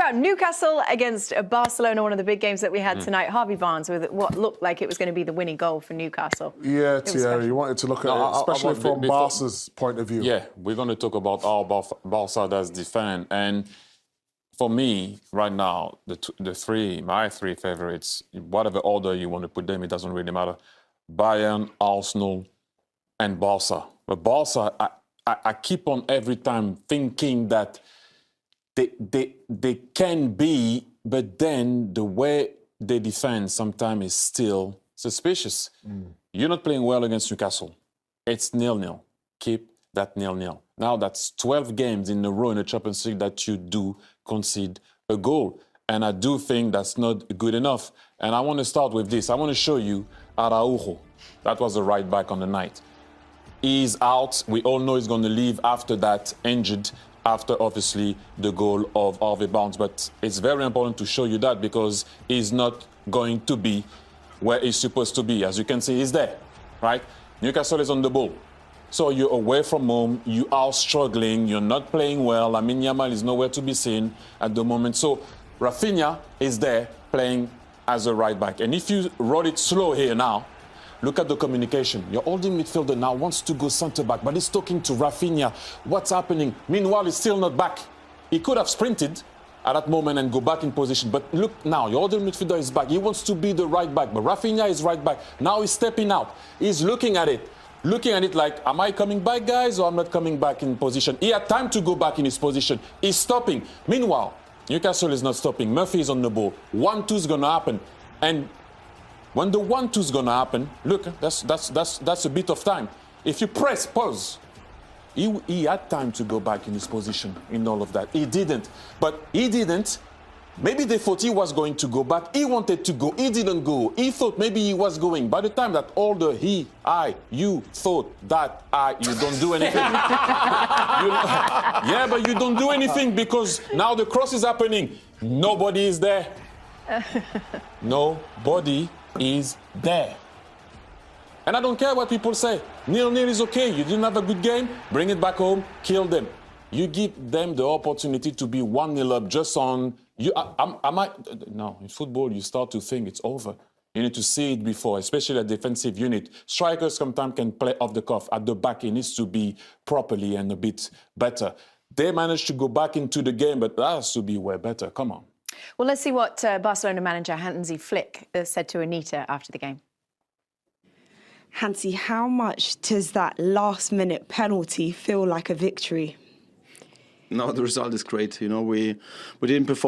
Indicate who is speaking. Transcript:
Speaker 1: about Newcastle against Barcelona, one of the big games that we had tonight. Harvey Barnes with what looked like it was going to be the winning goal for Newcastle.
Speaker 2: Yeah, Thierry, you wanted to look at it, especially from Barca's point of view.
Speaker 3: Yeah, we're going to talk about how Barca does defend. And for me, right now, my three favorites, whatever order you want to put them, it doesn't really matter. Bayern, Arsenal, and Barca. But Barca, I keep on every time thinking that they can be, but then the way they defend sometimes is still suspicious. You're not playing well against Newcastle. It's 0-0. Keep that 0-0. Now that's 12 games in a row in the Champions League that you do concede a goal. And I do think that's not good enough. And I want to start with this. I want to show you Araujo. That was the right back on the night. He's out. We all know he's going to leave after that, injured, after obviously the goal of Harvey Barnes. But it's very important to show you that because he's not going to be where he's supposed to be. As you can see, he's there, right? Newcastle is on the ball. So you're away from home, you are struggling, you're not playing well. Lamine Yamal is nowhere to be seen at the moment. So Rafinha is there playing as a right back. And if you roll it slow here now, look at the communication. Your holding midfielder now wants to go centre back, but he's talking to Rafinha. What's happening? Meanwhile, he's still not back. He could have sprinted at that moment and go back in position. But look now, your holding midfielder is back. He wants to be the right back, but Rafinha is right back. Now he's stepping out. He's looking at it like, am I coming back, guys, or I'm not coming back in position? He had time to go back in his position. He's stopping. Meanwhile, Newcastle is not stopping. Murphy is on the ball. 1-2 is going to happen. And when the 1-2 is going to happen, look, that's a bit of time. If you press pause, he had time to go back in his position in all of that. He didn't. But he didn't. Maybe they thought he was going to go back. He wanted to go. He didn't go. He thought maybe he was going. By the time that all the you thought that you don't do anything. Yeah, but you don't do anything because now the cross is happening. Nobody is there. Nobody is there. And I don't care what people say. 0-0 is okay. You didn't have a good game. Bring it back home. Kill them. You give them the opportunity to be 1-0 up just on... No, in football, you start to think it's over. You need to see it before, especially a defensive unit. Strikers sometimes can play off the cuff. At the back, it needs to be properly and a bit better. They managed to go back into the game, but that has to be way better. Come on.
Speaker 1: Well, let's see what Barcelona manager Hansi Flick said to Anita after the game.
Speaker 4: Hansi, how much does that last-minute penalty feel like a victory?
Speaker 5: No, the result is great. You know, we didn't perform